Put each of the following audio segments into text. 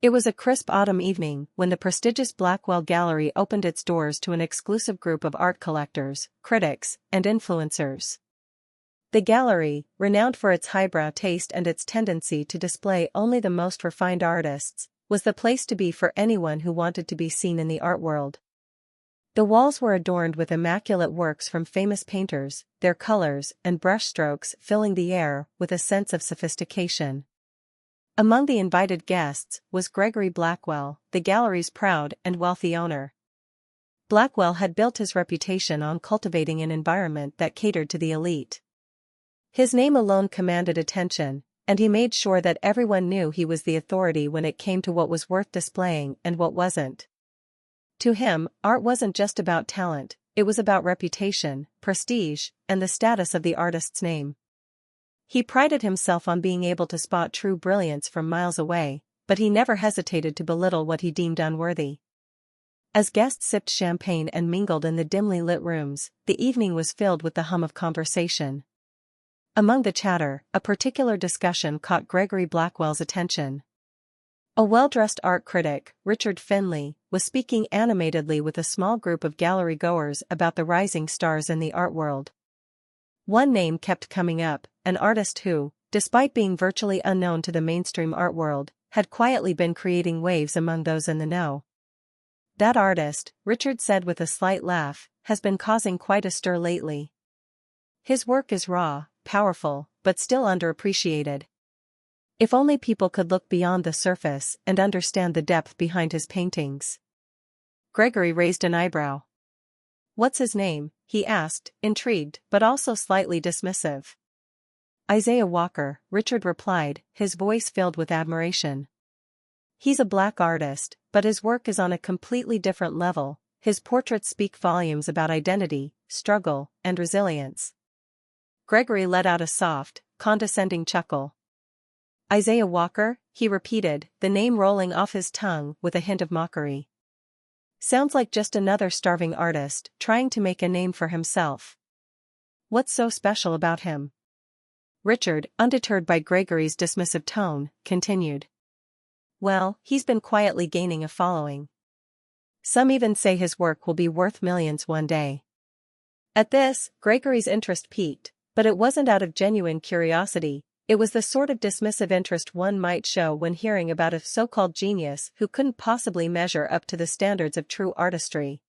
It was a crisp autumn evening when the prestigious Blackwell Gallery opened its doors to an exclusive group of art collectors, critics, and influencers. The gallery, renowned for its highbrow taste and its tendency to display only the most refined artists, was the place to be for anyone who wanted to be seen in the art world. The walls were adorned with immaculate works from famous painters, their colors and brushstrokes filling the air with a sense of sophistication. Among the invited guests was Gregory Blackwell, the gallery's proud and wealthy owner. Blackwell had built his reputation on cultivating an environment that catered to the elite. His name alone commanded attention, and he made sure that everyone knew he was the authority when it came to what was worth displaying and what wasn't. To him, art wasn't just about talent, it was about reputation, prestige, and the status of the artist's name. He prided himself on being able to spot true brilliance from miles away, but he never hesitated to belittle what he deemed unworthy. As guests sipped champagne and mingled in the dimly lit rooms, the evening was filled with the hum of conversation. Among the chatter, a particular discussion caught Gregory Blackwell's attention. A well-dressed art critic, Richard Finley, was speaking animatedly with a small group of gallery-goers about the rising stars in the art world. One name kept coming up, an artist who, despite being virtually unknown to the mainstream art world, had quietly been creating waves among those in the know. That artist, Richard said with a slight laugh, has been causing quite a stir lately. His work is raw, powerful, but still underappreciated. If only people could look beyond the surface and understand the depth behind his paintings. Gregory raised an eyebrow. "What's his name?" he asked, intrigued but also slightly dismissive. "Isaiah Walker," Richard replied, his voice filled with admiration. "He's a black artist, but his work is on a completely different level. His portraits speak volumes about identity, struggle, and resilience." Gregory let out a soft, condescending chuckle. "Isaiah Walker," he repeated, the name rolling off his tongue with a hint of mockery. "Sounds like just another starving artist trying to make a name for himself. What's so special about him?" Richard, undeterred by Gregory's dismissive tone, continued. "Well, he's been quietly gaining a following. Some even say his work will be worth millions one day." At this, Gregory's interest peaked, but it wasn't out of genuine curiosity. It was the sort of dismissive interest one might show when hearing about a so-called genius who couldn't possibly measure up to the standards of true artistry.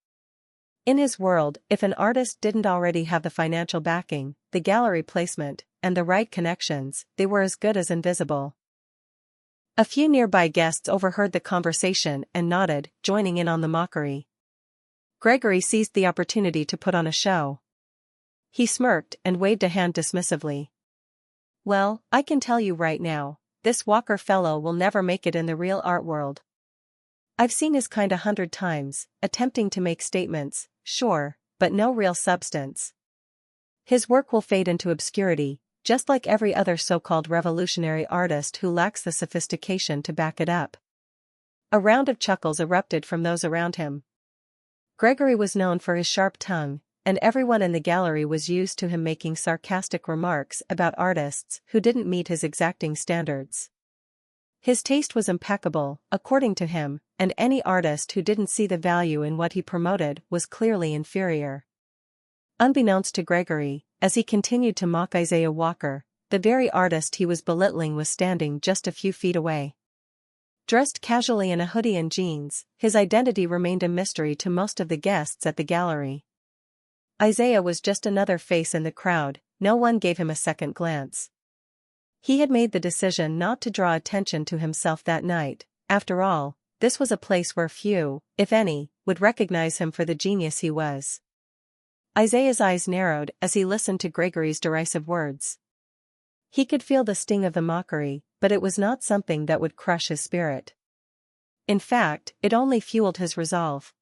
In his world, if an artist didn't already have the financial backing, the gallery placement, and the right connections, they were as good as invisible. A few nearby guests overheard the conversation and nodded, joining in on the mockery. Gregory seized the opportunity to put on a show. He smirked and waved a hand dismissively. "Well, I can tell you right now, this Walker fellow will never make it in the real art world. I've seen his kind 100 times, attempting to make statements, sure, but no real substance. His work will fade into obscurity, just like every other so-called revolutionary artist who lacks the sophistication to back it up." A round of chuckles erupted from those around him. Gregory was known for his sharp tongue, and everyone in the gallery was used to him making sarcastic remarks about artists who didn't meet his exacting standards. His taste was impeccable, according to him, and any artist who didn't see the value in what he promoted was clearly inferior. Unbeknownst to Gregory, as he continued to mock Isaiah Walker, the very artist he was belittling was standing just a few feet away. Dressed casually in a hoodie and jeans, his identity remained a mystery to most of the guests at the gallery. Isaiah was just another face in the crowd, no one gave him a second glance. He had made the decision not to draw attention to himself that night. After all, this was a place where few, if any, would recognize him for the genius he was. Isaiah's eyes narrowed as he listened to Gregory's derisive words. He could feel the sting of the mockery, but it was not something that would crush his spirit. In fact, it only fueled his resolve.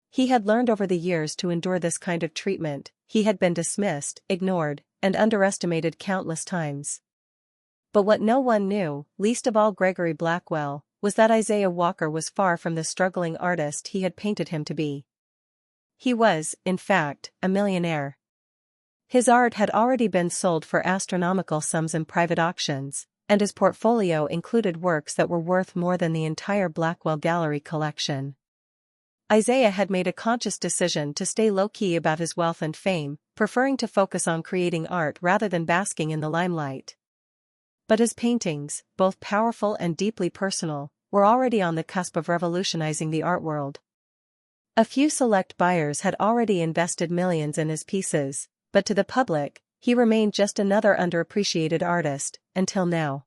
He had learned over the years to endure this kind of treatment. He had been dismissed, ignored, and underestimated countless times. But what no one knew, least of all Gregory Blackwell, was that Isaiah Walker was far from the struggling artist he had painted him to be. He was, in fact, a millionaire. His art had already been sold for astronomical sums in private auctions, and his portfolio included works that were worth more than the entire Blackwell Gallery collection. Isaiah had made a conscious decision to stay low-key about his wealth and fame, preferring to focus on creating art rather than basking in the limelight. But his paintings, both powerful and deeply personal, were already on the cusp of revolutionizing the art world. A few select buyers had already invested millions in his pieces, but to the public, he remained just another underappreciated artist, until now.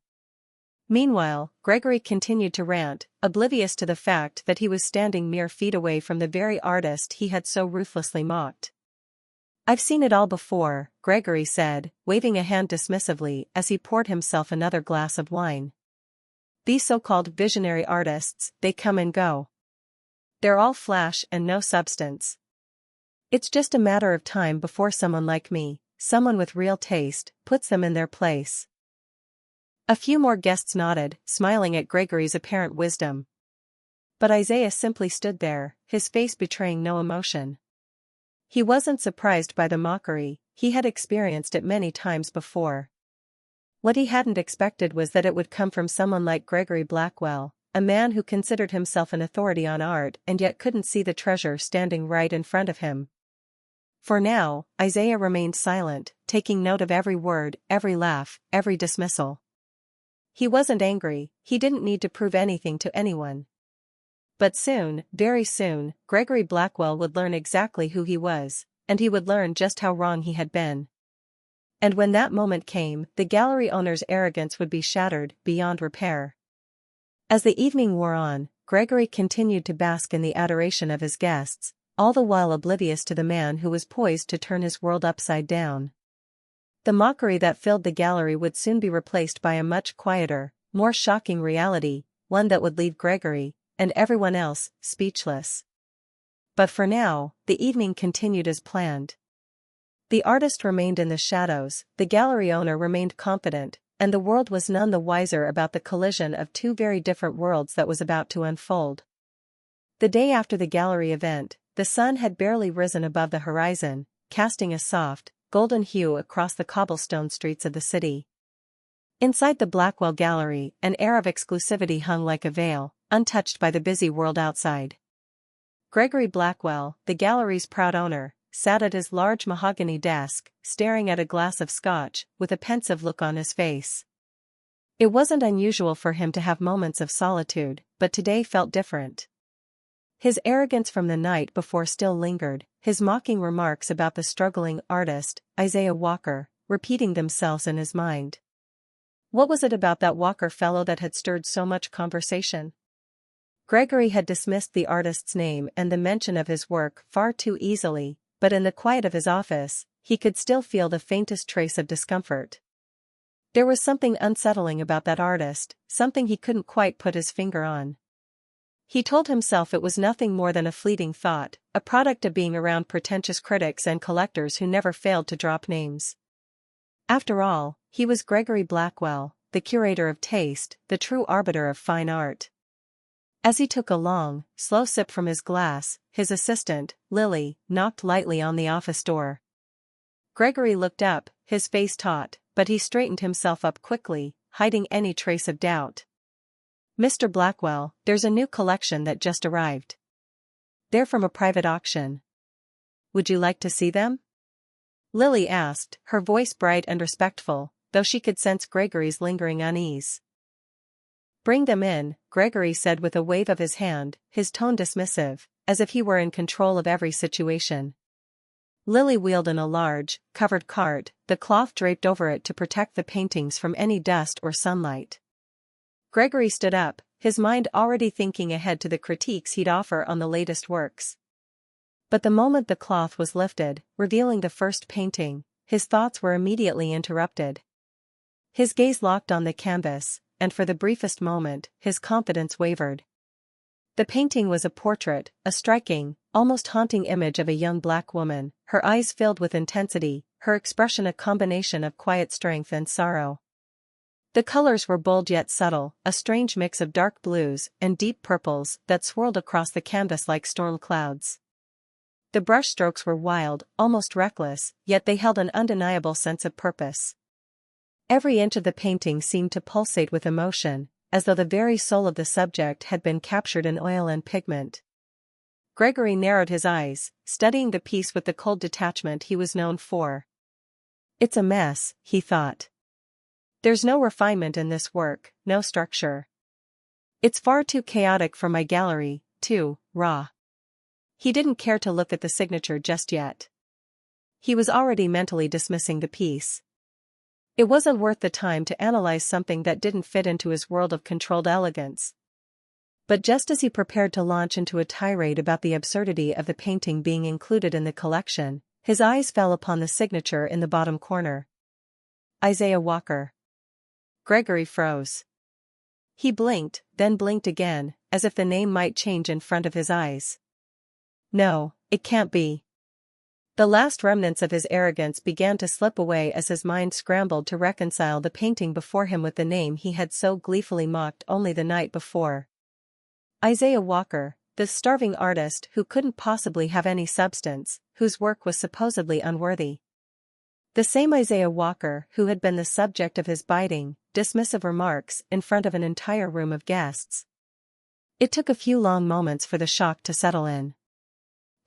Meanwhile, Gregory continued to rant, oblivious to the fact that he was standing mere feet away from the very artist he had so ruthlessly mocked. "I've seen it all before," Gregory said, waving a hand dismissively as he poured himself another glass of wine. "These so-called visionary artists, they come and go. They're all flash and no substance. It's just a matter of time before someone like me, someone with real taste, puts them in their place." A few more guests nodded, smiling at Gregory's apparent wisdom. But Isaiah simply stood there, his face betraying no emotion. He wasn't surprised by the mockery, he had experienced it many times before. What he hadn't expected was that it would come from someone like Gregory Blackwell, a man who considered himself an authority on art and yet couldn't see the treasure standing right in front of him. For now, Isaiah remained silent, taking note of every word, every laugh, every dismissal. He wasn't angry, he didn't need to prove anything to anyone. But soon, very soon, Gregory Blackwell would learn exactly who he was, and he would learn just how wrong he had been. And when that moment came, the gallery owner's arrogance would be shattered beyond repair. As the evening wore on, Gregory continued to bask in the adoration of his guests, all the while oblivious to the man who was poised to turn his world upside down. The mockery that filled the gallery would soon be replaced by a much quieter, more shocking reality, one that would leave Gregory, and everyone else, speechless. But for now, the evening continued as planned. The artist remained in the shadows, the gallery owner remained confident, and the world was none the wiser about the collision of two very different worlds that was about to unfold. The day after the gallery event, the sun had barely risen above the horizon, casting a soft, golden hue across the cobblestone streets of the city. Inside the Blackwell Gallery, an air of exclusivity hung like a veil, untouched by the busy world outside. Gregory Blackwell, the gallery's proud owner, sat at his large mahogany desk, staring at a glass of scotch, with a pensive look on his face. It wasn't unusual for him to have moments of solitude, but today felt different. His arrogance from the night before still lingered, his mocking remarks about the struggling artist, Isaiah Walker, repeating themselves in his mind. What was it about that Walker fellow that had stirred so much conversation? Gregory had dismissed the artist's name and the mention of his work far too easily, but in the quiet of his office, he could still feel the faintest trace of discomfort. There was something unsettling about that artist, something he couldn't quite put his finger on. He told himself it was nothing more than a fleeting thought, a product of being around pretentious critics and collectors who never failed to drop names. After all, he was Gregory Blackwell, the curator of taste, the true arbiter of fine art. As he took a long, slow sip from his glass, his assistant, Lily, knocked lightly on the office door. Gregory looked up, his face taut, but he straightened himself up quickly, hiding any trace of doubt. "Mr. Blackwell, there's a new collection that just arrived. They're from a private auction. Would you like to see them?" Lily asked, her voice bright and respectful, though she could sense Gregory's lingering unease. "Bring them in," Gregory said with a wave of his hand, his tone dismissive, as if he were in control of every situation. Lily wheeled in a large, covered cart, the cloth draped over it to protect the paintings from any dust or sunlight. Gregory stood up, his mind already thinking ahead to the critiques he'd offer on the latest works. But the moment the cloth was lifted, revealing the first painting, his thoughts were immediately interrupted. His gaze locked on the canvas, and for the briefest moment, his confidence wavered. The painting was a portrait, a striking, almost haunting image of a young black woman, her eyes filled with intensity, her expression a combination of quiet strength and sorrow. The colors were bold yet subtle, a strange mix of dark blues and deep purples that swirled across the canvas like storm clouds. The brushstrokes were wild, almost reckless, yet they held an undeniable sense of purpose. Every inch of the painting seemed to pulsate with emotion, as though the very soul of the subject had been captured in oil and pigment. Gregory narrowed his eyes, studying the piece with the cold detachment he was known for. It's a mess, he thought. There's no refinement in this work, no structure. It's far too chaotic for my gallery, too raw. He didn't care to look at the signature just yet. He was already mentally dismissing the piece. It wasn't worth the time to analyze something that didn't fit into his world of controlled elegance. But just as he prepared to launch into a tirade about the absurdity of the painting being included in the collection, his eyes fell upon the signature in the bottom corner. Isaiah Walker. Gregory froze. He blinked, then blinked again, as if the name might change in front of his eyes. No, it can't be. The last remnants of his arrogance began to slip away as his mind scrambled to reconcile the painting before him with the name he had so gleefully mocked only the night before. Isaiah Walker, the starving artist who couldn't possibly have any substance, whose work was supposedly unworthy. The same Isaiah Walker who had been the subject of his biting, dismissive remarks in front of an entire room of guests. It took a few long moments for the shock to settle in.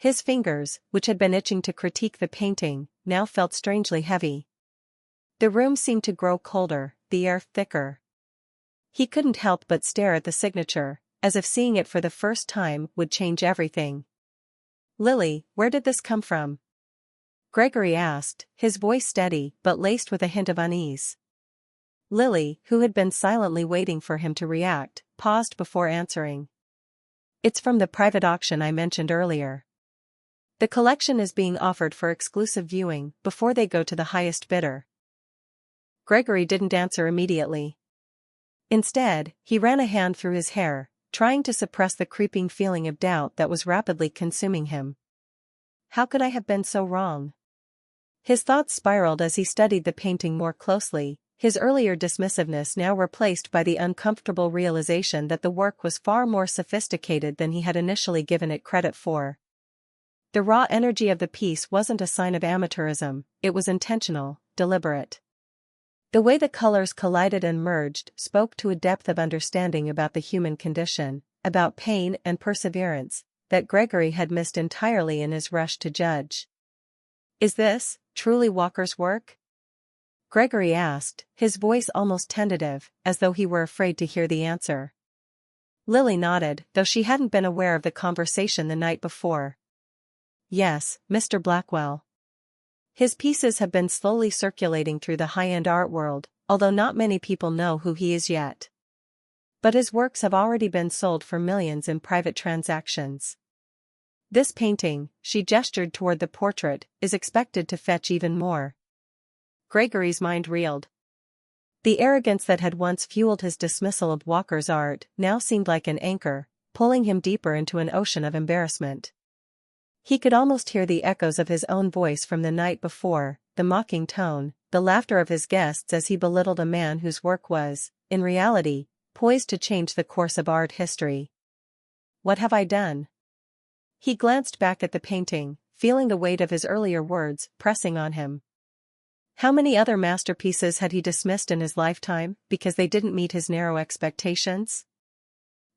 His fingers, which had been itching to critique the painting, now felt strangely heavy. The room seemed to grow colder, the air thicker. He couldn't help but stare at the signature, as if seeing it for the first time would change everything. "Lily, where did this come from?" Gregory asked, his voice steady but laced with a hint of unease. Lily, who had been silently waiting for him to react, paused before answering. "It's from the private auction I mentioned earlier. The collection is being offered for exclusive viewing before they go to the highest bidder." Gregory didn't answer immediately. Instead, he ran a hand through his hair, trying to suppress the creeping feeling of doubt that was rapidly consuming him. How could I have been so wrong? His thoughts spiraled as he studied the painting more closely, his earlier dismissiveness now replaced by the uncomfortable realization that the work was far more sophisticated than he had initially given it credit for. The raw energy of the piece wasn't a sign of amateurism, it was intentional, deliberate. The way the colors collided and merged spoke to a depth of understanding about the human condition, about pain and perseverance, that Gregory had missed entirely in his rush to judge. "Is this truly Walker's work?" Gregory asked, his voice almost tentative, as though he were afraid to hear the answer. Lily nodded, though she hadn't been aware of the conversation the night before. "Yes, Mr. Blackwell. His pieces have been slowly circulating through the high-end art world, although not many people know who he is yet. But his works have already been sold for millions in private transactions. This painting," she gestured toward the portrait, "is expected to fetch even more." Gregory's mind reeled. The arrogance that had once fueled his dismissal of Walker's art now seemed like an anchor, pulling him deeper into an ocean of embarrassment. He could almost hear the echoes of his own voice from the night before, the mocking tone, the laughter of his guests as he belittled a man whose work was, in reality, poised to change the course of art history. What have I done? He glanced back at the painting, feeling the weight of his earlier words pressing on him. How many other masterpieces had he dismissed in his lifetime because they didn't meet his narrow expectations?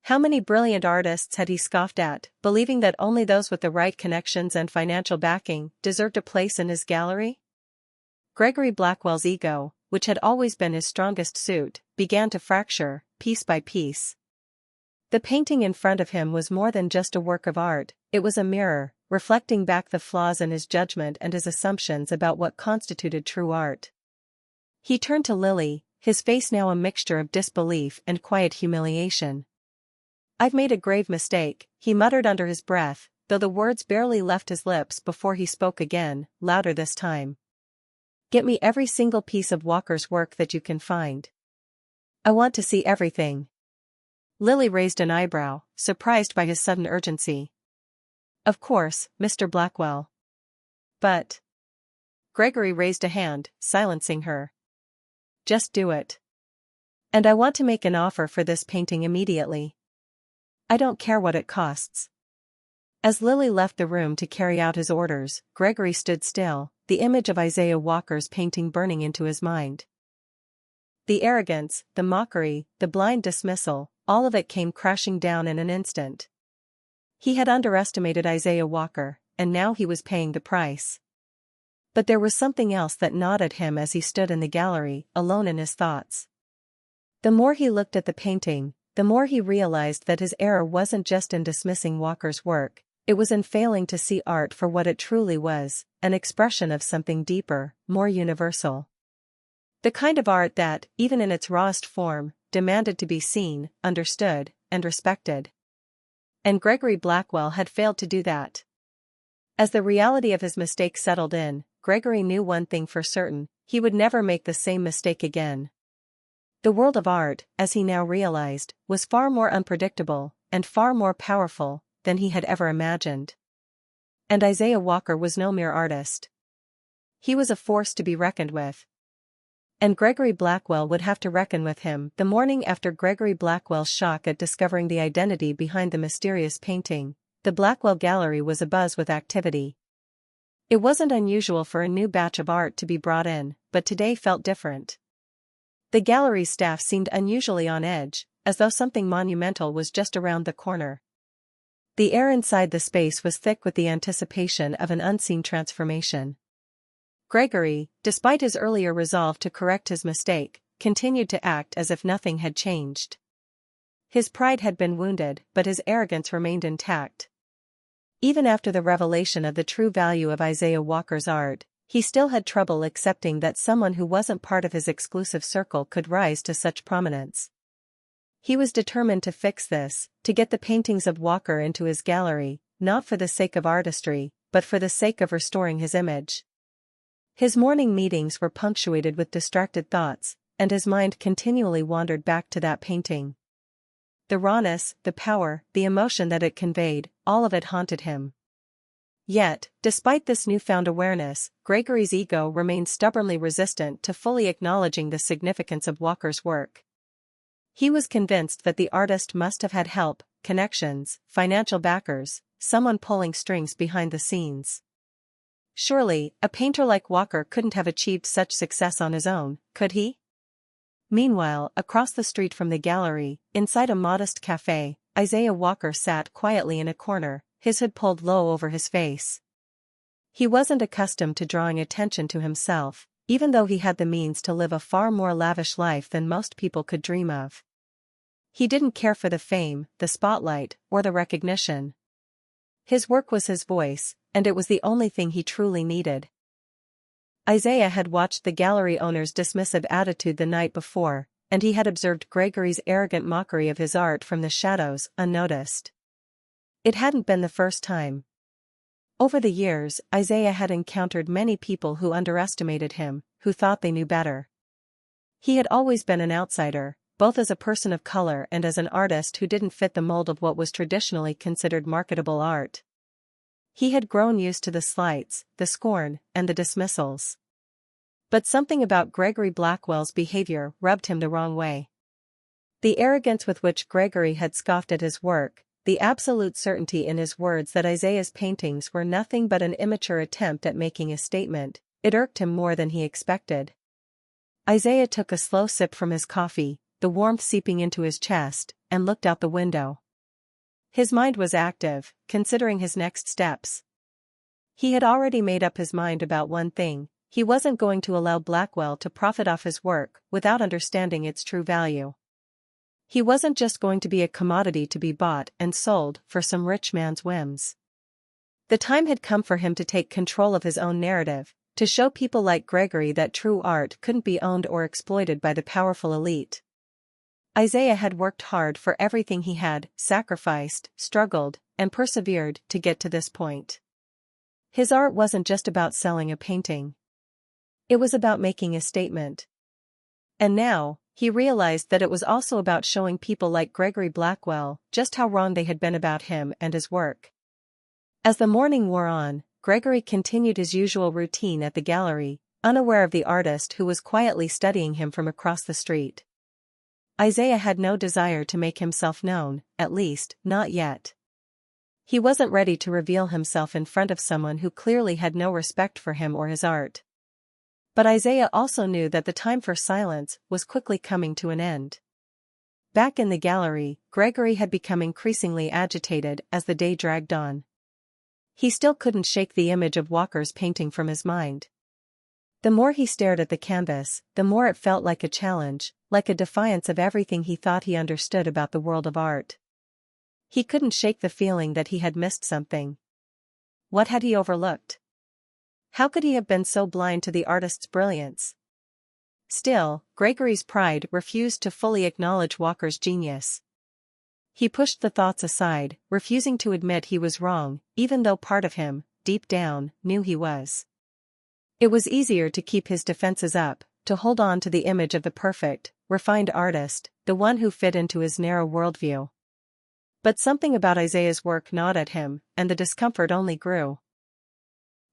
How many brilliant artists had he scoffed at, believing that only those with the right connections and financial backing deserved a place in his gallery? Gregory Blackwell's ego, which had always been his strongest suit, began to fracture, piece by piece. The painting in front of him was more than just a work of art, it was a mirror, reflecting back the flaws in his judgment and his assumptions about what constituted true art. He turned to Lily, his face now a mixture of disbelief and quiet humiliation. "I've made a grave mistake," he muttered under his breath, though the words barely left his lips before he spoke again, louder this time. "Get me every single piece of Walker's work that you can find. I want to see everything." Lily raised an eyebrow, surprised by his sudden urgency. "Of course, Mr. Blackwell. But..." Gregory raised a hand, silencing her. "Just do it. And I want to make an offer for this painting immediately. I don't care what it costs." As Lily left the room to carry out his orders, Gregory stood still, the image of Isaiah Walker's painting burning into his mind. The arrogance, the mockery, the blind dismissal, all of it came crashing down in an instant. He had underestimated Isaiah Walker, and now he was paying the price. But there was something else that gnawed at him as he stood in the gallery, alone in his thoughts. The more he looked at the painting, the more he realized that his error wasn't just in dismissing Walker's work, it was in failing to see art for what it truly was, an expression of something deeper, more universal. The kind of art that, even in its rawest form, demanded to be seen, understood, and respected. And Gregory Blackwell had failed to do that. As the reality of his mistake settled in, Gregory knew one thing for certain: he would never make the same mistake again. The world of art, as he now realized, was far more unpredictable, and far more powerful, than he had ever imagined. And Isaiah Walker was no mere artist. He was a force to be reckoned with. And Gregory Blackwell would have to reckon with him. The morning after Gregory Blackwell's shock at discovering the identity behind the mysterious painting, the Blackwell Gallery was abuzz with activity. It wasn't unusual for a new batch of art to be brought in, but today felt different. The gallery's staff seemed unusually on edge, as though something monumental was just around the corner. The air inside the space was thick with the anticipation of an unseen transformation. Gregory, despite his earlier resolve to correct his mistake, continued to act as if nothing had changed. His pride had been wounded, but his arrogance remained intact. Even after the revelation of the true value of Isaiah Walker's art, he still had trouble accepting that someone who wasn't part of his exclusive circle could rise to such prominence. He was determined to fix this, to get the paintings of Walker into his gallery, not for the sake of artistry, but for the sake of restoring his image. His morning meetings were punctuated with distracted thoughts, and his mind continually wandered back to that painting. The rawness, the power, the emotion that it conveyed, all of it haunted him. Yet, despite this newfound awareness, Gregory's ego remained stubbornly resistant to fully acknowledging the significance of Walker's work. He was convinced that the artist must have had help, connections, financial backers, someone pulling strings behind the scenes. Surely, a painter like Walker couldn't have achieved such success on his own, could he? Meanwhile, across the street from the gallery, inside a modest cafe, Isaiah Walker sat quietly in a corner, his hood pulled low over his face. He wasn't accustomed to drawing attention to himself, even though he had the means to live a far more lavish life than most people could dream of. He didn't care for the fame, the spotlight, or the recognition. His work was his voice, and it was the only thing he truly needed. Isaiah had watched the gallery owner's dismissive attitude the night before, and he had observed Gregory's arrogant mockery of his art from the shadows, unnoticed. It hadn't been the first time. Over the years, Isaiah had encountered many people who underestimated him, who thought they knew better. He had always been an outsider, both as a person of color and as an artist who didn't fit the mold of what was traditionally considered marketable art. He had grown used to the slights, the scorn, and the dismissals. But something about Gregory Blackwell's behavior rubbed him the wrong way. The arrogance with which Gregory had scoffed at his work, the absolute certainty in his words that Isaiah's paintings were nothing but an immature attempt at making a statement, it irked him more than he expected. Isaiah took a slow sip from his coffee, the warmth seeping into his chest, and looked out the window. His mind was active, considering his next steps. He had already made up his mind about one thing: he wasn't going to allow Blackwell to profit off his work without understanding its true value. He wasn't just going to be a commodity to be bought and sold for some rich man's whims. The time had come for him to take control of his own narrative, to show people like Gregory that true art couldn't be owned or exploited by the powerful elite. Isaiah had worked hard for everything he had, sacrificed, struggled, and persevered to get to this point. His art wasn't just about selling a painting. It was about making a statement. And now, he realized that it was also about showing people like Gregory Blackwell just how wrong they had been about him and his work. As the morning wore on, Gregory continued his usual routine at the gallery, unaware of the artist who was quietly studying him from across the street. Isaiah had no desire to make himself known, at least, not yet. He wasn't ready to reveal himself in front of someone who clearly had no respect for him or his art. But Isaiah also knew that the time for silence was quickly coming to an end. Back in the gallery, Gregory had become increasingly agitated as the day dragged on. He still couldn't shake the image of Walker's painting from his mind. The more he stared at the canvas, the more it felt like a challenge, like a defiance of everything he thought he understood about the world of art. He couldn't shake the feeling that he had missed something. What had he overlooked? How could he have been so blind to the artist's brilliance? Still, Gregory's pride refused to fully acknowledge Walker's genius. He pushed the thoughts aside, refusing to admit he was wrong, even though part of him, deep down, knew he was. It was easier to keep his defenses up, to hold on to the image of the perfect, refined artist, the one who fit into his narrow worldview. But something about Isaiah's work gnawed at him, and the discomfort only grew.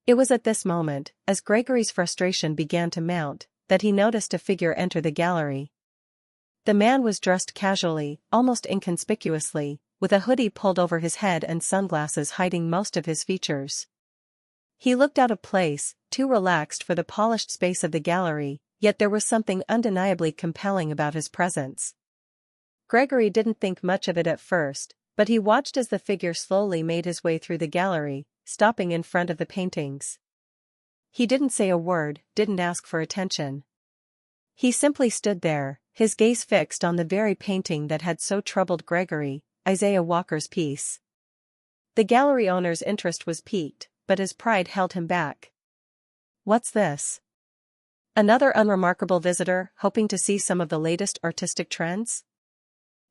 It was at this moment, as Gregory's frustration began to mount, that he noticed a figure enter the gallery. The man was dressed casually, almost inconspicuously, with a hoodie pulled over his head and sunglasses hiding most of his features. He looked out of place, too relaxed for the polished space of the gallery, yet there was something undeniably compelling about his presence. Gregory didn't think much of it at first, but he watched as the figure slowly made his way through the gallery, stopping in front of the paintings. He didn't say a word, didn't ask for attention. He simply stood there, his gaze fixed on the very painting that had so troubled Gregory, Isaiah Walker's piece. The gallery owner's interest was piqued, but his pride held him back. What's this? Another unremarkable visitor, hoping to see some of the latest artistic trends?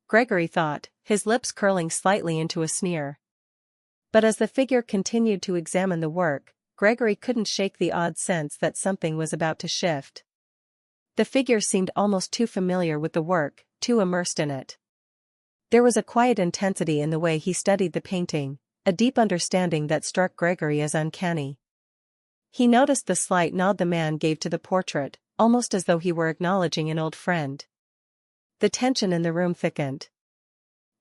Gregory thought, his lips curling slightly into a sneer. But as the figure continued to examine the work, Gregory couldn't shake the odd sense that something was about to shift. The figure seemed almost too familiar with the work, too immersed in it. There was a quiet intensity in the way he studied the painting, a deep understanding that struck Gregory as uncanny. He noticed the slight nod the man gave to the portrait, almost as though he were acknowledging an old friend. The tension in the room thickened.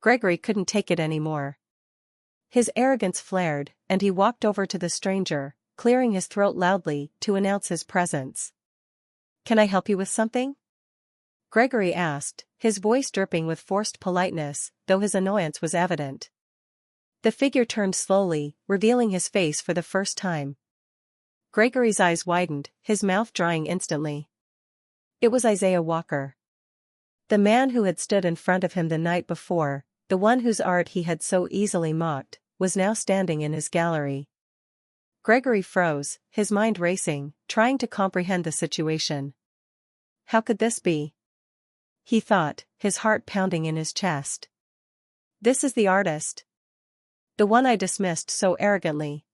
Gregory couldn't take it anymore. His arrogance flared, and he walked over to the stranger, clearing his throat loudly, to announce his presence. "Can I help you with something?" Gregory asked, his voice dripping with forced politeness, though his annoyance was evident. The figure turned slowly, revealing his face for the first time. Gregory's eyes widened, his mouth drying instantly. It was Isaiah Walker. The man who had stood in front of him the night before, the one whose art he had so easily mocked, was now standing in his gallery. Gregory froze, his mind racing, trying to comprehend the situation. How could this be? He thought, his heart pounding in his chest. This is the artist. The one I dismissed so arrogantly.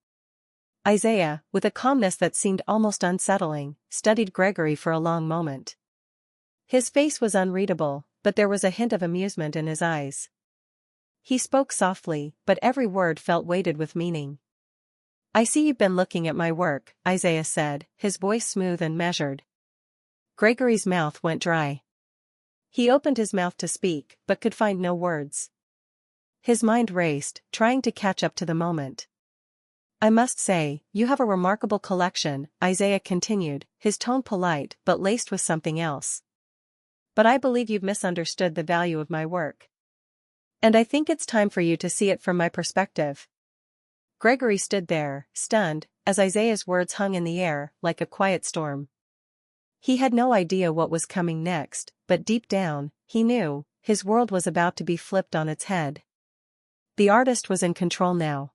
Isaiah, with a calmness that seemed almost unsettling, studied Gregory for a long moment. His face was unreadable, but there was a hint of amusement in his eyes. He spoke softly, but every word felt weighted with meaning. "I see you've been looking at my work," Isaiah said, his voice smooth and measured. Gregory's mouth went dry. He opened his mouth to speak, but could find no words. His mind raced, trying to catch up to the moment. "I must say, you have a remarkable collection," Isaiah continued, his tone polite but laced with something else. "But I believe you've misunderstood the value of my work. And I think it's time for you to see it from my perspective." Gregory stood there, stunned, as Isaiah's words hung in the air, like a quiet storm. He had no idea what was coming next, but deep down, he knew, his world was about to be flipped on its head. The artist was in control now.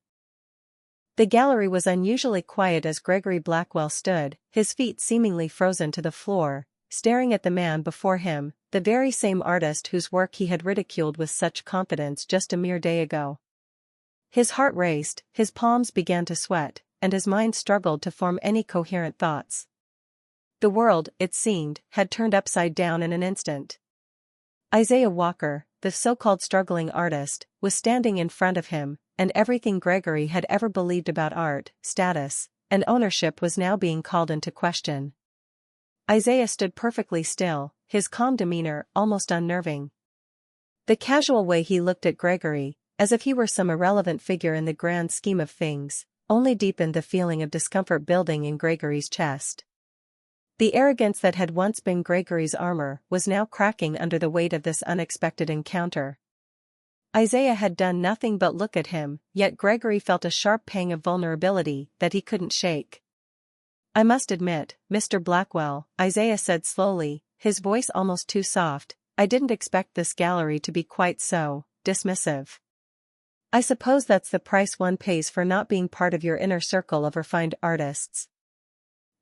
The gallery was unusually quiet as Gregory Blackwell stood, his feet seemingly frozen to the floor, staring at the man before him, the very same artist whose work he had ridiculed with such confidence just a mere day ago. His heart raced, his palms began to sweat, and his mind struggled to form any coherent thoughts. The world, it seemed, had turned upside down in an instant. Isaiah Walker, the so-called struggling artist, was standing in front of him, and everything Gregory had ever believed about art, status, and ownership was now being called into question. Isaiah stood perfectly still, his calm demeanor almost unnerving. The casual way he looked at Gregory, as if he were some irrelevant figure in the grand scheme of things, only deepened the feeling of discomfort building in Gregory's chest. The arrogance that had once been Gregory's armor was now cracking under the weight of this unexpected encounter. Isaiah had done nothing but look at him, yet Gregory felt a sharp pang of vulnerability that he couldn't shake. "I must admit, Mr. Blackwell," Isaiah said slowly, his voice almost too soft, "I didn't expect this gallery to be quite so dismissive. I suppose that's the price one pays for not being part of your inner circle of refined artists."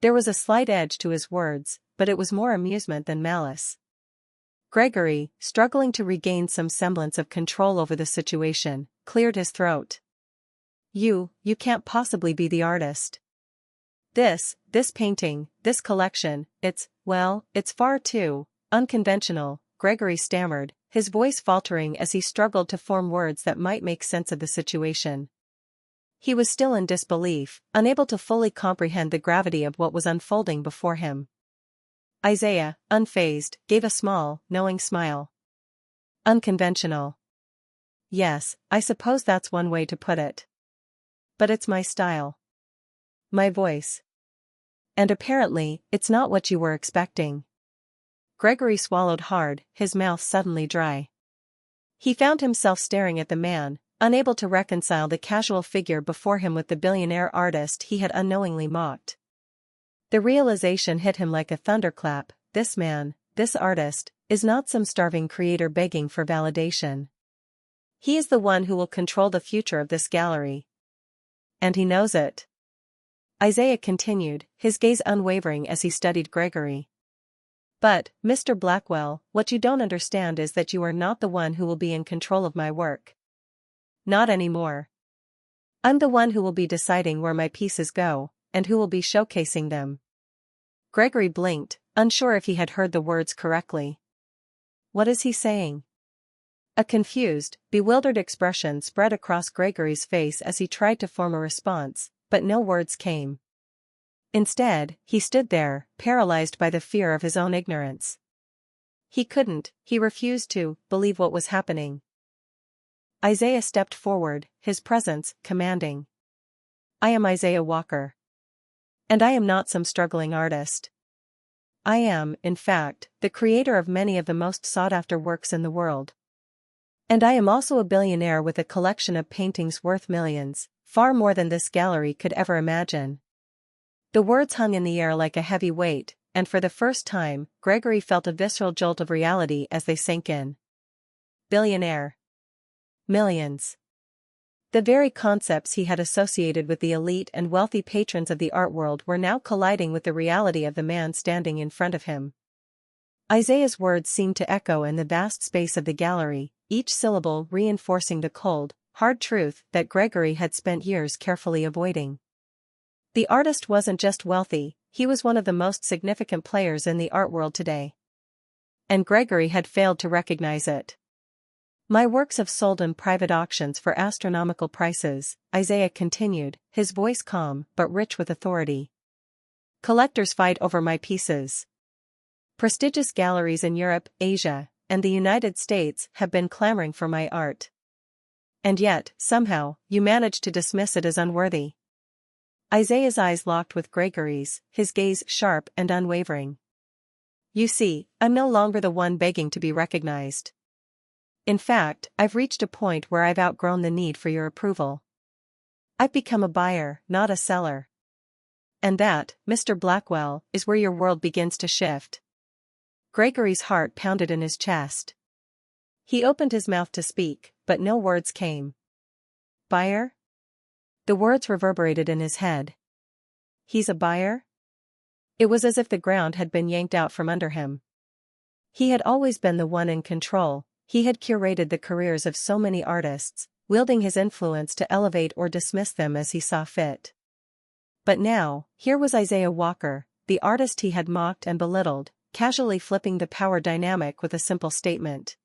There was a slight edge to his words, but it was more amusement than malice. Gregory, struggling to regain some semblance of control over the situation, cleared his throat. You can't possibly be the artist. This painting, this collection, it's far too unconventional," Gregory stammered, his voice faltering as he struggled to form words that might make sense of the situation. He was still in disbelief, unable to fully comprehend the gravity of what was unfolding before him. Isaiah, unfazed, gave a small, knowing smile. "Unconventional. Yes, I suppose that's one way to put it. But it's my style. My voice. And apparently, it's not what you were expecting." Gregory swallowed hard, his mouth suddenly dry. He found himself staring at the man, unable to reconcile the casual figure before him with the billionaire artist he had unknowingly mocked. The realization hit him like a thunderclap: this man, this artist, is not some starving creator begging for validation. He is the one who will control the future of this gallery. And he knows it. Isaiah continued, his gaze unwavering as he studied Gregory. "But, Mr. Blackwell, what you don't understand is that you are not the one who will be in control of my work. Not anymore. I'm the one who will be deciding where my pieces go, and who will be showcasing them." Gregory blinked, unsure if he had heard the words correctly. What is he saying? A confused, bewildered expression spread across Gregory's face as he tried to form a response, but no words came. Instead, he stood there, paralyzed by the fear of his own ignorance. He refused to believe what was happening. Isaiah stepped forward, his presence commanding. "I am Isaiah Walker. And I am not some struggling artist. I am, in fact, the creator of many of the most sought-after works in the world. And I am also a billionaire with a collection of paintings worth millions, far more than this gallery could ever imagine." The words hung in the air like a heavy weight, and for the first time, Gregory felt a visceral jolt of reality as they sank in. Billionaire. Millions. The very concepts he had associated with the elite and wealthy patrons of the art world were now colliding with the reality of the man standing in front of him. Isaiah's words seemed to echo in the vast space of the gallery, each syllable reinforcing the cold, hard truth that Gregory had spent years carefully avoiding. The artist wasn't just wealthy, he was one of the most significant players in the art world today. And Gregory had failed to recognize it. "My works have sold in private auctions for astronomical prices," Isaiah continued, his voice calm but rich with authority. "Collectors fight over my pieces. Prestigious galleries in Europe, Asia, and the United States have been clamoring for my art. And yet, somehow, you manage to dismiss it as unworthy." Isaiah's eyes locked with Gregory's, his gaze sharp and unwavering. "You see, I'm no longer the one begging to be recognized. In fact, I've reached a point where I've outgrown the need for your approval. I've become a buyer, not a seller. And that, Mr. Blackwell, is where your world begins to shift." Gregory's heart pounded in his chest. He opened his mouth to speak, but no words came. "Buyer?" The words reverberated in his head. "He's a buyer?" It was as if the ground had been yanked out from under him. He had always been the one in control, he had curated the careers of so many artists, wielding his influence to elevate or dismiss them as he saw fit. But now, here was Isaiah Walker, the artist he had mocked and belittled, casually flipping the power dynamic with a simple statement.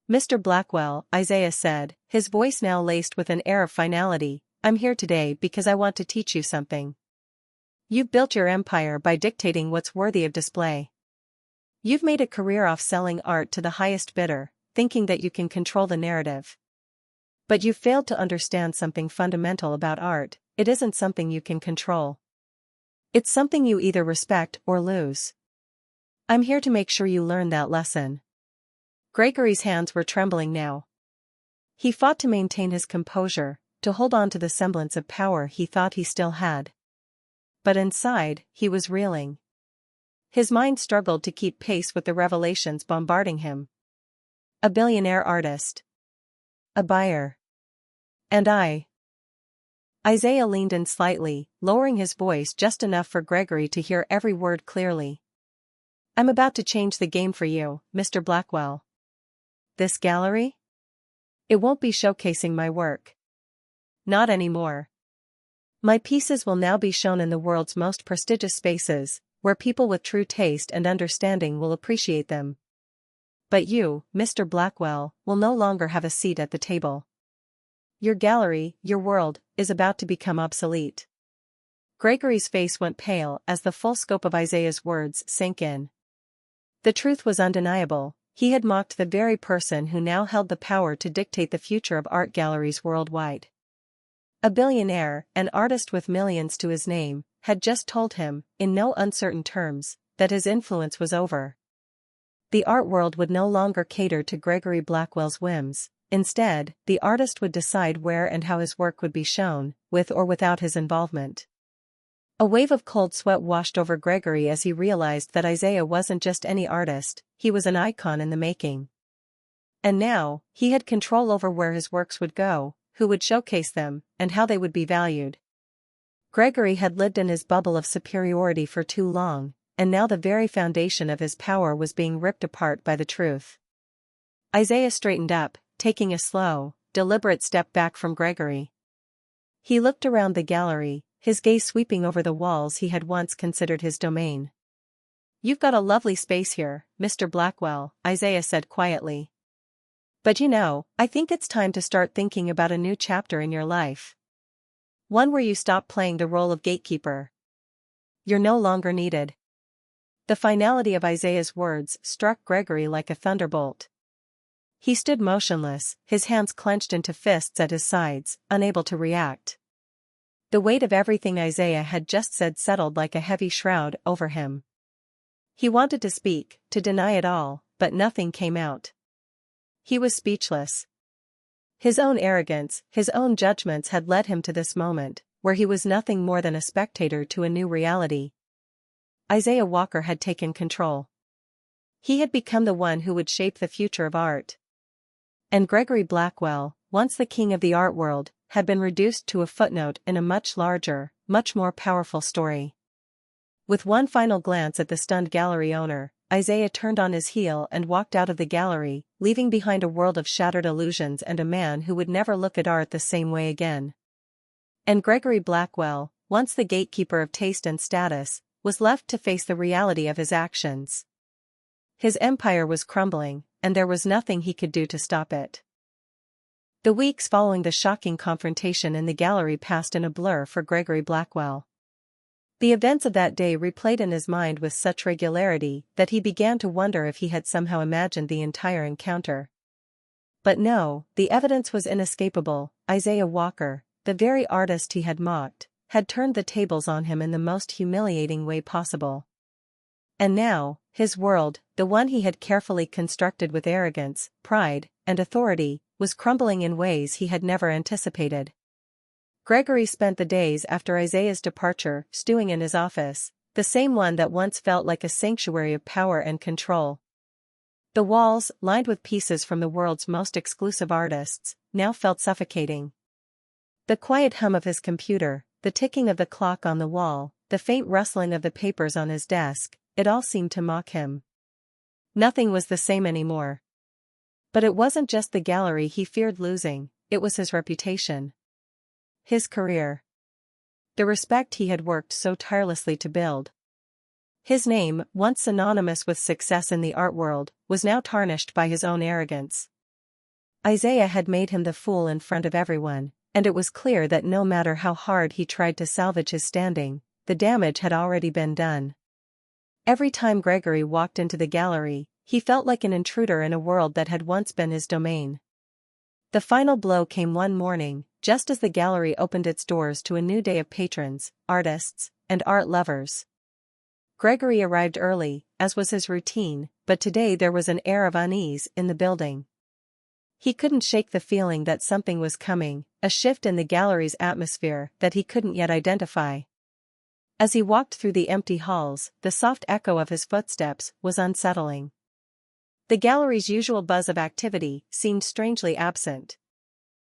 "Mr. Blackwell," Isaiah said, his voice now laced with an air of finality, "I'm here today because I want to teach you something. You've built your empire by dictating what's worthy of display. You've made a career off selling art to the highest bidder, thinking that you can control the narrative. But you've failed to understand something fundamental about art: it isn't something you can control. It's something you either respect or lose. I'm here to make sure you learn that lesson. Gregory's hands were trembling now. He fought to maintain his composure, to hold on to the semblance of power he thought he still had. But inside, he was reeling. His mind struggled to keep pace with the revelations bombarding him. A billionaire artist. A buyer. And I. Isaiah leaned in slightly, lowering his voice just enough for Gregory to hear every word clearly. I'm about to change the game for you, Mr. Blackwell. This gallery? It won't be showcasing my work. Not anymore. My pieces will now be shown in the world's most prestigious spaces, where people with true taste and understanding will appreciate them. But you, Mr. Blackwell, will no longer have a seat at the table. Your gallery, your world, is about to become obsolete. Gregory's face went pale as the full scope of Isaiah's words sank in. The truth was undeniable. He had mocked the very person who now held the power to dictate the future of art galleries worldwide. A billionaire, an artist with millions to his name, had just told him, in no uncertain terms, that his influence was over. The art world would no longer cater to Gregory Blackwell's whims. Instead, the artist would decide where and how his work would be shown, with or without his involvement. A wave of cold sweat washed over Gregory as he realized that Isaiah wasn't just any artist, he was an icon in the making. And now, he had control over where his works would go, who would showcase them, and how they would be valued. Gregory had lived in his bubble of superiority for too long, and now the very foundation of his power was being ripped apart by the truth. Isaiah straightened up, taking a slow, deliberate step back from Gregory. He looked around the gallery, his gaze sweeping over the walls he had once considered his domain. You've got a lovely space here, Mr. Blackwell, Isaiah said quietly. But I think it's time to start thinking about a new chapter in your life. One where you stop playing the role of gatekeeper. You're no longer needed. The finality of Isaiah's words struck Gregory like a thunderbolt. He stood motionless, his hands clenched into fists at his sides, unable to react. The weight of everything Isaiah had just said settled like a heavy shroud over him. He wanted to speak, to deny it all, but nothing came out. He was speechless. His own arrogance, his own judgments had led him to this moment, where he was nothing more than a spectator to a new reality. Isaiah Walker had taken control. He had become the one who would shape the future of art. And Gregory Blackwell, once the king of the art world, had been reduced to a footnote in a much larger, much more powerful story. With one final glance at the stunned gallery owner, Isaiah turned on his heel and walked out of the gallery, leaving behind a world of shattered illusions and a man who would never look at art the same way again. And Gregory Blackwell, once the gatekeeper of taste and status, was left to face the reality of his actions. His empire was crumbling, and there was nothing he could do to stop it. The weeks following the shocking confrontation in the gallery passed in a blur for Gregory Blackwell. The events of that day replayed in his mind with such regularity that he began to wonder if he had somehow imagined the entire encounter. But no, the evidence was inescapable. Isaiah Walker, the very artist he had mocked, had turned the tables on him in the most humiliating way possible. And now, his world, the one he had carefully constructed with arrogance, pride, and authority, was crumbling in ways he had never anticipated. Gregory spent the days after Isaiah's departure stewing in his office, the same one that once felt like a sanctuary of power and control. The walls, lined with pieces from the world's most exclusive artists, now felt suffocating. The quiet hum of his computer, the ticking of the clock on the wall, the faint rustling of the papers on his desk, it all seemed to mock him. Nothing was the same anymore. But it wasn't just the gallery he feared losing, it was his reputation. His career. The respect he had worked so tirelessly to build. His name, once synonymous with success in the art world, was now tarnished by his own arrogance. Isaiah had made him the fool in front of everyone, and it was clear that no matter how hard he tried to salvage his standing, the damage had already been done. Every time Gregory walked into the gallery, he felt like an intruder in a world that had once been his domain. The final blow came one morning, just as the gallery opened its doors to a new day of patrons, artists, and art lovers. Gregory arrived early, as was his routine, but today there was an air of unease in the building. He couldn't shake the feeling that something was coming, a shift in the gallery's atmosphere that he couldn't yet identify. As he walked through the empty halls, the soft echo of his footsteps was unsettling. The gallery's usual buzz of activity seemed strangely absent.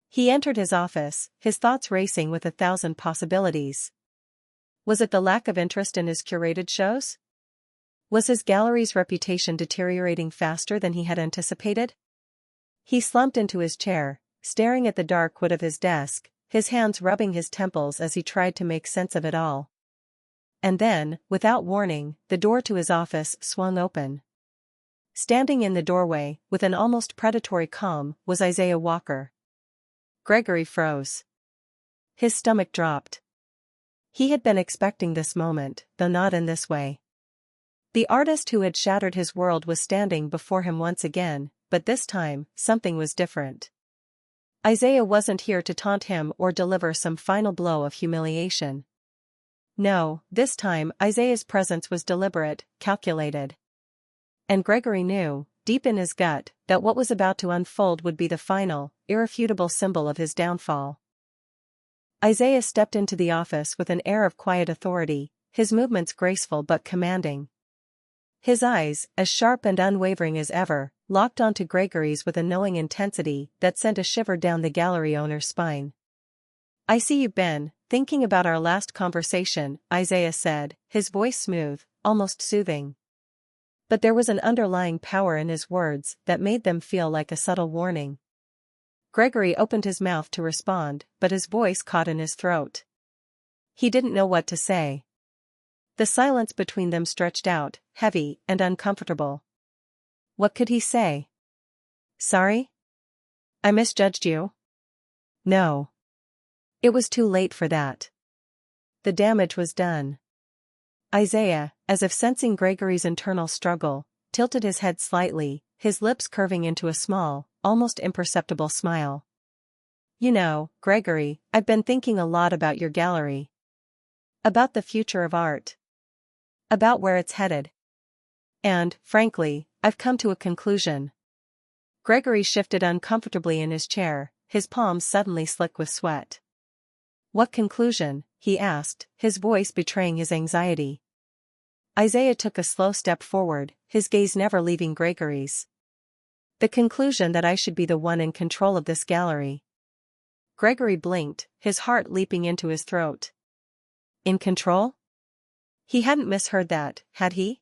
He entered his office, his thoughts racing with 1,000 possibilities. Was it the lack of interest in his curated shows? Was his gallery's reputation deteriorating faster than he had anticipated? He slumped into his chair, staring at the dark wood of his desk, his hands rubbing his temples as he tried to make sense of it all. And then, without warning, the door to his office swung open. Standing in the doorway, with an almost predatory calm, was Isaiah Walker. Gregory froze. His stomach dropped. He had been expecting this moment, though not in this way. The artist who had shattered his world was standing before him once again, but this time, something was different. Isaiah wasn't here to taunt him or deliver some final blow of humiliation. No, this time Isaiah's presence was deliberate, calculated. And Gregory knew, deep in his gut, that what was about to unfold would be the final, irrefutable symbol of his downfall. Isaiah stepped into the office with an air of quiet authority, his movements graceful but commanding. His eyes, as sharp and unwavering as ever, locked onto Gregory's with a knowing intensity that sent a shiver down the gallery owner's spine. "I see you've been thinking about our last conversation," Isaiah said, his voice smooth, almost soothing. But there was an underlying power in his words that made them feel like a subtle warning. Gregory opened his mouth to respond, but his voice caught in his throat. He didn't know what to say. The silence between them stretched out, heavy and uncomfortable. What could he say? "Sorry? I misjudged you?" No. It was too late for that. The damage was done. Isaiah, as if sensing Gregory's internal struggle, tilted his head slightly, his lips curving into a small, almost imperceptible smile. "You know, Gregory, I've been thinking a lot about your gallery. About the future of art. About where it's headed. And, frankly, I've come to a conclusion." Gregory shifted uncomfortably in his chair, his palms suddenly slick with sweat. "What conclusion?" he asked, his voice betraying his anxiety. Isaiah took a slow step forward, his gaze never leaving Gregory's. "The conclusion that I should be the one in control of this gallery." Gregory blinked, his heart leaping into his throat. In control? He hadn't misheard that, had he?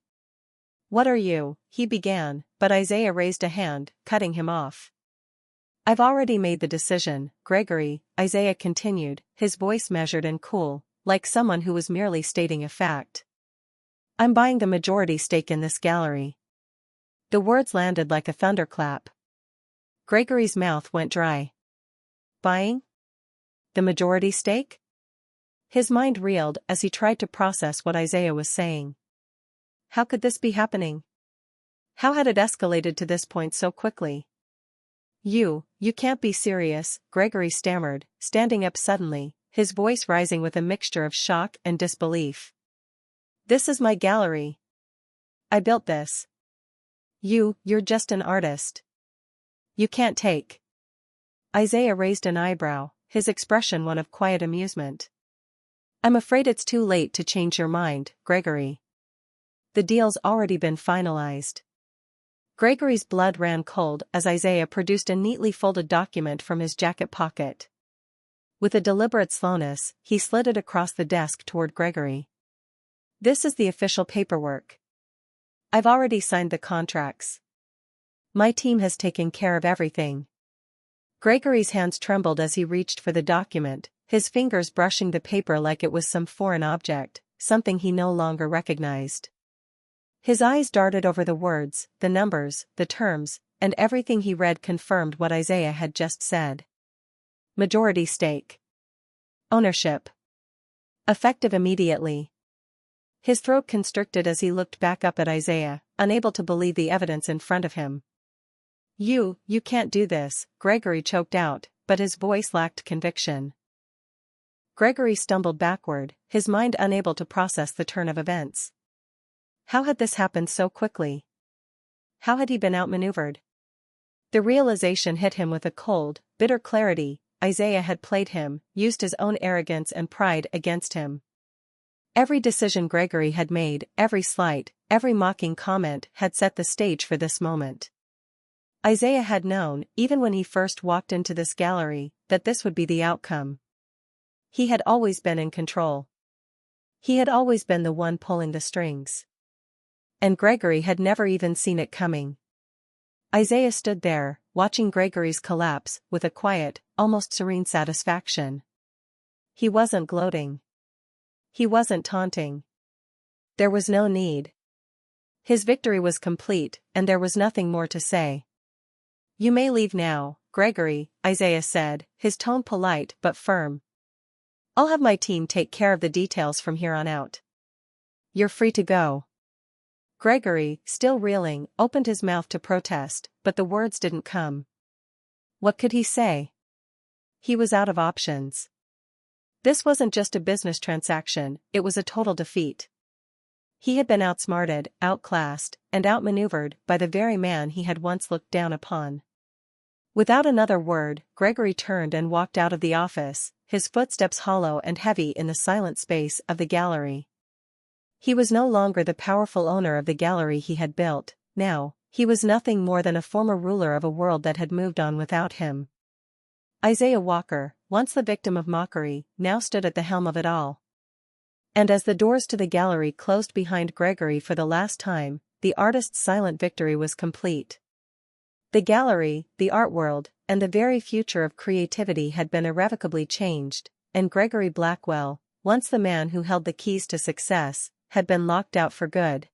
"What are you?" he began, but Isaiah raised a hand, cutting him off. "I've already made the decision, Gregory," Isaiah continued, his voice measured and cool, like someone who was merely stating a fact. "I'm buying the majority stake in this gallery." The words landed like a thunderclap. Gregory's mouth went dry. Buying? The majority stake? His mind reeled as he tried to process what Isaiah was saying. How could this be happening? How had it escalated to this point so quickly? You can't be serious," Gregory stammered, standing up suddenly, his voice rising with a mixture of shock and disbelief. "This is my gallery. I built this. You're just an artist. You can't take." Isaiah raised an eyebrow, his expression one of quiet amusement. "I'm afraid it's too late to change your mind, Gregory. The deal's already been finalized." Gregory's blood ran cold as Isaiah produced a neatly folded document from his jacket pocket. With a deliberate slowness, he slid it across the desk toward Gregory. "This is the official paperwork. I've already signed the contracts. My team has taken care of everything." Gregory's hands trembled as he reached for the document, his fingers brushing the paper like it was some foreign object, something he no longer recognized. His eyes darted over the words, the numbers, the terms, and everything he read confirmed what Isaiah had just said. Majority stake. Ownership. Effective immediately. His throat constricted as he looked back up at Isaiah, unable to believe the evidence in front of him. You can't do this," Gregory choked out, but his voice lacked conviction. Gregory stumbled backward, his mind unable to process the turn of events. How had this happened so quickly? How had he been outmaneuvered? The realization hit him with a cold, bitter clarity. Isaiah had played him, used his own arrogance and pride against him. Every decision Gregory had made, every slight, every mocking comment had set the stage for this moment. Isaiah had known, even when he first walked into this gallery, that this would be the outcome. He had always been in control. He had always been the one pulling the strings. And Gregory had never even seen it coming. Isaiah stood there, watching Gregory's collapse, with a quiet, almost serene satisfaction. He wasn't gloating. He wasn't taunting. There was no need. His victory was complete, and there was nothing more to say. "You may leave now, Gregory," Isaiah said, his tone polite but firm. "I'll have my team take care of the details from here on out. You're free to go." Gregory, still reeling, opened his mouth to protest, but the words didn't come. What could he say? He was out of options. This wasn't just a business transaction, it was a total defeat. He had been outsmarted, outclassed, and outmaneuvered by the very man he had once looked down upon. Without another word, Gregory turned and walked out of the office, his footsteps hollow and heavy in the silent space of the gallery. He was no longer the powerful owner of the gallery he had built. Now, he was nothing more than a former ruler of a world that had moved on without him. Isaiah Walker, once the victim of mockery, now stood at the helm of it all. And as the doors to the gallery closed behind Gregory for the last time, the artist's silent victory was complete. The gallery, the art world, and the very future of creativity had been irrevocably changed, and Gregory Blackwell, once the man who held the keys to success, had been locked out for good.